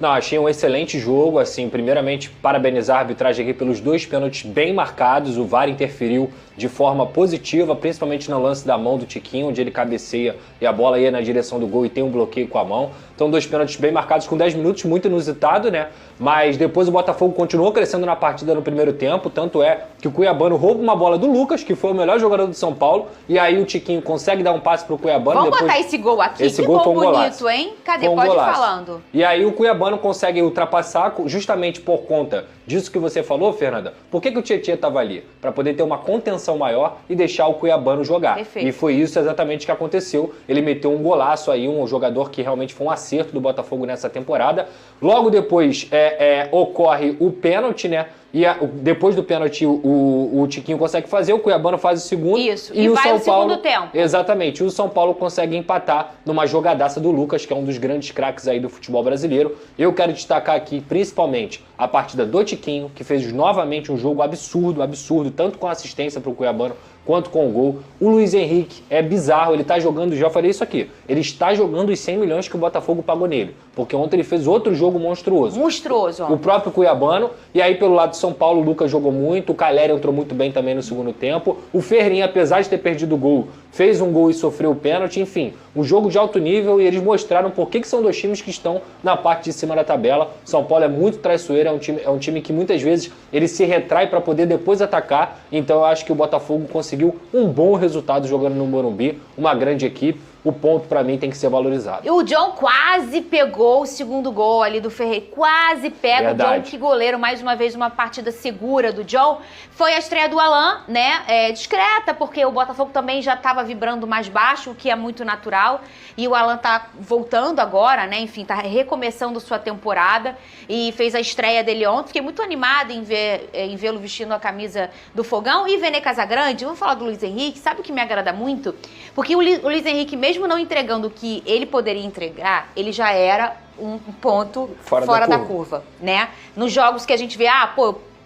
Não, achei um excelente jogo, assim, primeiramente parabenizar a arbitragem aqui pelos 2 pênaltis bem marcados, o VAR interferiu de forma positiva, principalmente no lance da mão do Tiquinho, onde ele cabeceia e a bola ia na direção do gol e tem um bloqueio com a mão. Então 2 pênaltis bem marcados com 10 minutos, muito inusitado, né? Mas depois o Botafogo continuou crescendo na partida no primeiro tempo, tanto é que o Cuiabano rouba uma bola do Lucas, que foi o melhor jogador do São Paulo, e aí o Tiquinho consegue dar um passe pro Cuiabano. Vamos botar esse gol aqui, esse que gol gol foi um bonito, golaço. hein? Cadê? Foi um Pode ir golaço. falando. E aí o Cuiabano consegue ultrapassar, justamente por conta disso que você falou, Fernanda. Por que o Tietchan estava ali? Para poder ter uma contenção maior e deixar o Cuiabano jogar. Perfeito. E foi isso exatamente que aconteceu. Ele meteu um golaço aí, um jogador que realmente foi um acerto do Botafogo nessa temporada. Logo depois ocorre o pênalti, né? E depois do pênalti o Tiquinho consegue fazer, o Cuiabano faz o segundo. Isso, e e o vai São o Paulo, segundo tempo. Exatamente, o São Paulo consegue empatar numa jogadaça do Lucas, que é um dos grandes craques aí do futebol brasileiro. Eu quero destacar aqui principalmente a partida do Tiquinho, que fez novamente um jogo absurdo, tanto com assistência para o Cuiabano quanto com o gol. O Luiz Henrique é bizarro, ele tá jogando, já falei isso aqui, ele está jogando os 100 milhões que o Botafogo pagou nele, porque ontem ele fez outro jogo monstruoso. Monstruoso. O próprio Cuiabano, e aí pelo lado de São Paulo, o Lucas jogou muito, o Calleri entrou muito bem também no segundo tempo, o Ferrinha, apesar de ter perdido o gol, fez um gol e sofreu o pênalti, enfim, um jogo de alto nível, e eles mostraram por que são 2 times que estão na parte de cima da tabela. São Paulo é muito traiçoeiro, é um time que muitas vezes ele se retrai para poder depois atacar, então eu acho que o Botafogo conseguiu um bom resultado jogando no Morumbi, uma grande equipe. O ponto, pra mim, tem que ser valorizado. E o John quase pegou o segundo gol ali do Ferreira. Quase pega. Verdade. O John, que goleiro. Mais uma vez, uma partida segura do John. Foi a estreia do Alan, né? Discreta, porque o Botafogo também já estava vibrando mais baixo, o que é muito natural. E o Alan tá voltando agora, né? Enfim, tá recomeçando sua temporada. E fez a estreia dele ontem. Fiquei muito animada em vê-lo vestindo a camisa do Fogão. E Vene Casagrande, vamos falar do Luiz Henrique. Sabe o que me agrada muito? Porque o Luiz Henrique, mesmo não entregando o que ele poderia entregar, ele já era um ponto fora da curva, né? Nos jogos que a gente vê,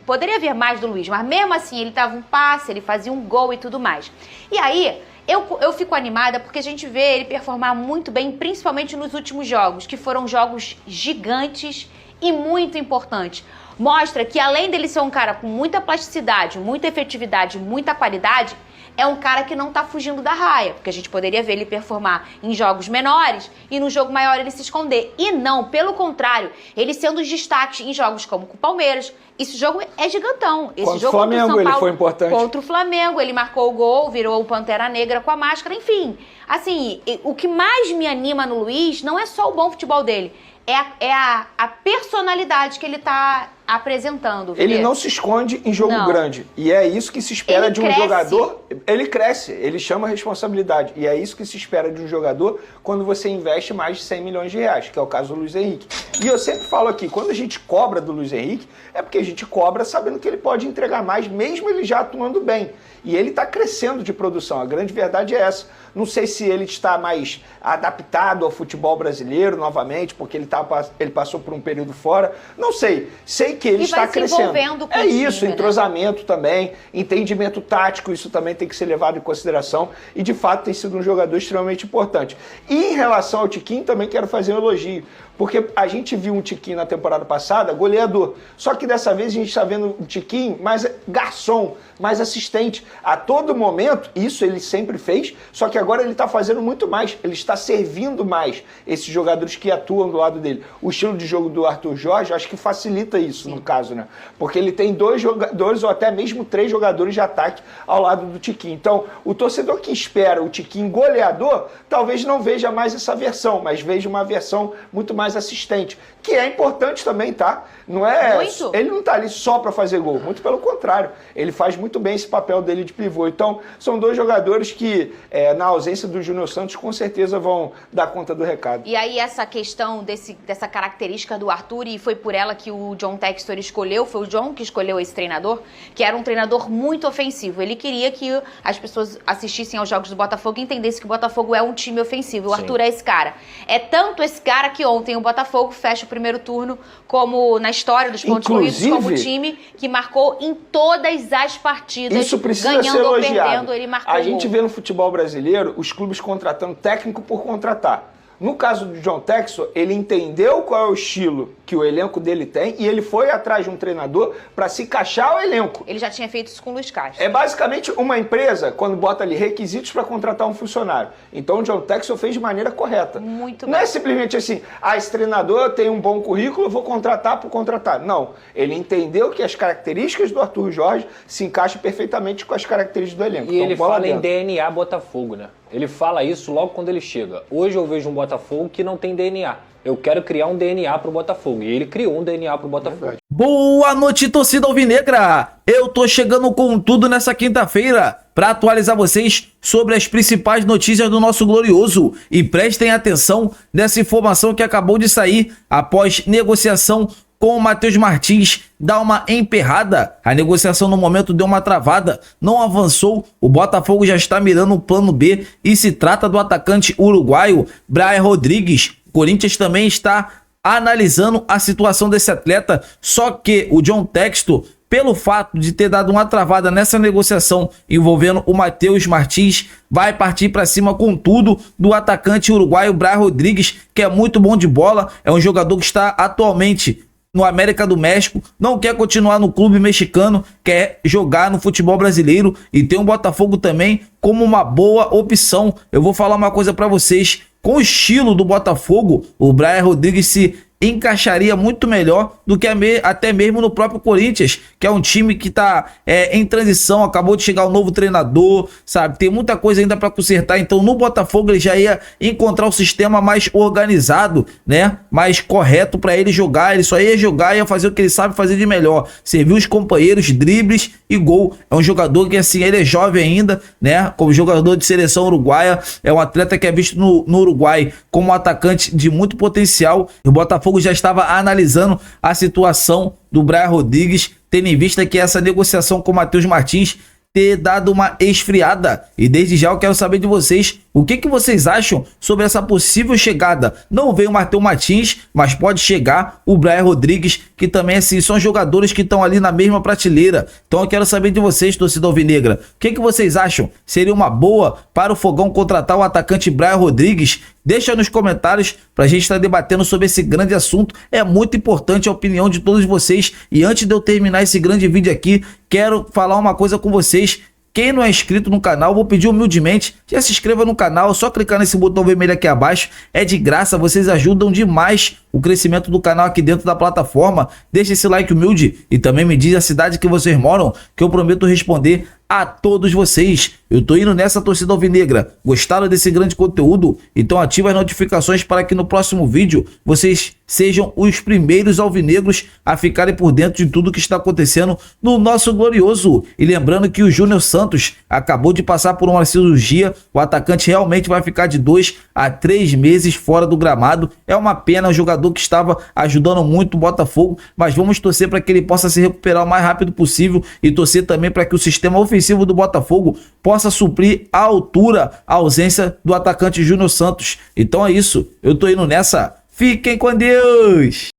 poderia ver mais do Luiz, mas mesmo assim ele dava um passe, ele fazia um gol e tudo mais. E aí, eu fico animada porque a gente vê ele performar muito bem, principalmente nos últimos jogos, que foram jogos gigantes e muito importantes. Mostra que além dele ser um cara com muita plasticidade, muita efetividade, muita qualidade, é um cara que não tá fugindo da raia, porque a gente poderia ver ele performar em jogos menores e no jogo maior ele se esconder. E não, pelo contrário, ele sendo os destaques em jogos como com o Palmeiras. Esse jogo é gigantão. Esse jogo contra o Flamengo, São Paulo, ele foi importante. Contra o Flamengo, ele marcou o gol, virou o Pantera Negra com a máscara, enfim. Assim, o que mais me anima no Luiz não é só o bom futebol dele, é a personalidade que ele tá apresentando. Ele não se esconde em jogo grande. E é isso que se espera de um jogador. Ele cresce, ele chama a responsabilidade. E é isso que se espera de um jogador quando você investe mais de 100 milhões de reais, que é o caso do Luiz Henrique. E eu sempre falo aqui, quando a gente cobra do Luiz Henrique, é porque a gente cobra sabendo que ele pode entregar mais, mesmo ele já atuando bem. E ele está crescendo de produção, a grande verdade é essa. Não sei se ele está mais adaptado ao futebol brasileiro novamente, porque ele passou por um período fora. Não sei. Sei que ele está crescendo. Com é isso, time, entrosamento, né? Também, entendimento tático, isso também tem que ser levado em consideração. E de fato tem sido um jogador extremamente importante. E em relação ao Tiquinho, também quero fazer um elogio. Porque a gente viu um Tiquinho na temporada passada, goleador. Só que dessa vez a gente está vendo um Tiquinho mais garçom, mais assistente. A todo momento, isso ele sempre fez, só que agora ele está fazendo muito mais. Ele está servindo mais esses jogadores que atuam do lado dele. O estilo de jogo do Arthur Jorge, acho que facilita isso, no caso, né? Porque ele tem 2 jogadores ou até mesmo 3 jogadores de ataque ao lado do Tiquinho. Então, o torcedor que espera o Tiquinho goleador, talvez não veja mais essa versão, mas veja uma versão muito mais assistente, que é importante também, tá? Não é... Muito. Ele não tá ali só para fazer gol, muito pelo contrário. Ele faz muito bem esse papel dele de pivô. Então, são 2 jogadores que, na ausência do Júnior Santos, com certeza vão dar conta do recado. E aí essa questão dessa característica do Arthur, e foi por ela que o John Textor escolheu, foi o John que escolheu esse treinador, que era um treinador muito ofensivo. Ele queria que as pessoas assistissem aos jogos do Botafogo e entendessem que o Botafogo é um time ofensivo. O Arthur é esse cara. É tanto esse cara que ontem o Botafogo fecha o primeiro turno como na história dos pontos corridos, como o time que marcou em todas as partidas. Isso precisa ganhando ser ou elogiado. perdendo, ele marcou A gol. gente vê no futebol brasileiro os clubes contratando técnico por contratar. No caso do John Textor, ele entendeu qual é o estilo que o elenco dele tem e ele foi atrás de um treinador para se encaixar ao elenco. Ele já tinha feito isso com o Luiz Castro. É basicamente uma empresa, quando bota ali requisitos para contratar um funcionário. Então o John Textor fez de maneira correta. Muito Não bem. é simplesmente assim, esse treinador tem um bom currículo, eu vou contratar por contratar. Não. Ele entendeu que as características do Arthur Jorge se encaixam perfeitamente com as características do elenco. E então, ele bola fala em dentro. DNA Botafogo, né? Ele fala isso logo quando ele chega. Hoje eu vejo um Botafogo que não tem DNA. Eu quero criar um DNA pro Botafogo. E ele criou um DNA pro Botafogo. Verdade. Boa noite, torcida alvinegra! Eu tô chegando com tudo nessa quinta-feira para atualizar vocês sobre as principais notícias do nosso glorioso. E prestem atenção nessa informação que acabou de sair após negociação com o Matheus Martins dá uma emperrada. A negociação no momento deu uma travada, não avançou. O Botafogo já está mirando o plano B e se trata do atacante uruguaio Brian Rodrigues. O Corinthians também está analisando a situação desse atleta, só que o John Textor, pelo fato de ter dado uma travada nessa negociação envolvendo o Matheus Martins, vai partir para cima com tudo do atacante uruguaio Brian Rodrigues, que é muito bom de bola, é um jogador que está atualmente no América do México, não quer continuar no clube mexicano, quer jogar no futebol brasileiro e tem o Botafogo também como uma boa opção. Eu vou falar uma coisa para vocês, com o estilo do Botafogo, o Brian Rodrigues se encaixaria muito melhor do que até mesmo no próprio Corinthians, que é um time que está em transição, acabou de chegar um novo treinador, sabe? Tem muita coisa ainda para consertar, então no Botafogo ele já ia encontrar um sistema mais organizado, né? Mais correto para ele jogar, ele só ia jogar e ia fazer o que ele sabe fazer de melhor, servir os companheiros, dribles e gol. É um jogador que assim, ele é jovem ainda, né? Como jogador de seleção uruguaia, é um atleta que é visto no Uruguai como um atacante de muito potencial. O Botafogo já estava analisando a situação do Brian Rodrigues, tendo em vista que essa negociação com o Matheus Martins ter dado uma esfriada. E desde já eu quero saber de vocês, o que vocês acham sobre essa possível chegada? Não veio o Matheus Martins, mas pode chegar o Brian Rodrigues, que também assim, são jogadores que estão ali na mesma prateleira. Então eu quero saber de vocês, torcida alvinegra, o que vocês acham? Seria uma boa para o Fogão contratar o atacante Brian Rodrigues? Deixa nos comentários para a gente estar debatendo sobre esse grande assunto. É muito importante a opinião de todos vocês. E antes de eu terminar esse grande vídeo aqui, quero falar uma coisa com vocês. Quem não é inscrito no canal, vou pedir humildemente, já se inscreva no canal, é só clicar nesse botão vermelho aqui abaixo, é de graça, vocês ajudam demais o crescimento do canal aqui dentro da plataforma. Deixa esse like humilde e também me diz a cidade que vocês moram, que eu prometo responder a todos vocês. Eu tô indo nessa, torcida alvinegra. Gostaram desse grande conteúdo? Então ativa as notificações para que no próximo vídeo vocês sejam os primeiros alvinegros a ficarem por dentro de tudo que está acontecendo no nosso glorioso. E lembrando que o Júnior Santos acabou de passar por uma cirurgia. O atacante realmente vai ficar de 2 a 3 meses fora do gramado. É uma pena, um jogador que estava ajudando muito o Botafogo, mas vamos torcer para que ele possa se recuperar o mais rápido possível e torcer também para que o sistema ofensivo do Botafogo possa suprir à altura a ausência do atacante Júnior Santos. Então é isso, eu tô indo nessa. Fiquem com Deus!